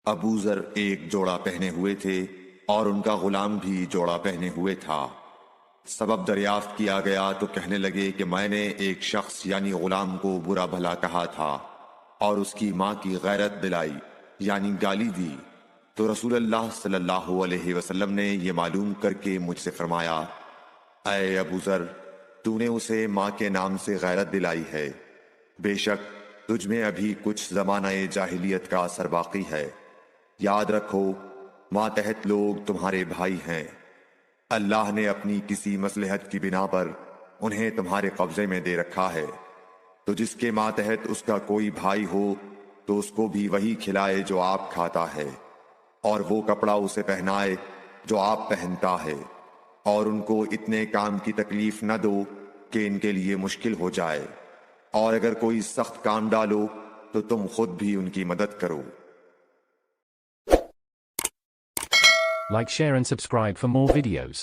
ابو ذر ایک جوڑا پہنے ہوئے تھے اور ان کا غلام بھی جوڑا پہنے ہوئے تھا۔ سبب دریافت کیا گیا تو کہنے لگے کہ میں نے ایک شخص یعنی غلام کو برا بھلا کہا تھا اور اس کی ماں کی غیرت دلائی یعنی گالی دی، تو رسول اللہ صلی اللہ علیہ وسلم نے یہ معلوم کر کے مجھ سے فرمایا، اے ابو ذر، تو نے اسے ماں کے نام سے غیرت دلائی ہے، بے شک تجھ میں ابھی کچھ زمانہ جاہلیت کا اثر باقی ہے۔ یاد رکھو ماتحت لوگ تمہارے بھائی ہیں، اللہ نے اپنی کسی مصلحت کی بنا پر انہیں تمہارے قبضے میں دے رکھا ہے، تو جس کے ماتحت اس کا کوئی بھائی ہو تو اس کو بھی وہی کھلائے جو آپ کھاتا ہے، اور وہ کپڑا اسے پہنائے جو آپ پہنتا ہے، اور ان کو اتنے کام کی تکلیف نہ دو کہ ان کے لیے مشکل ہو جائے، اور اگر کوئی سخت کام ڈالو تو تم خود بھی ان کی مدد کرو۔ Like, share and subscribe for more videos.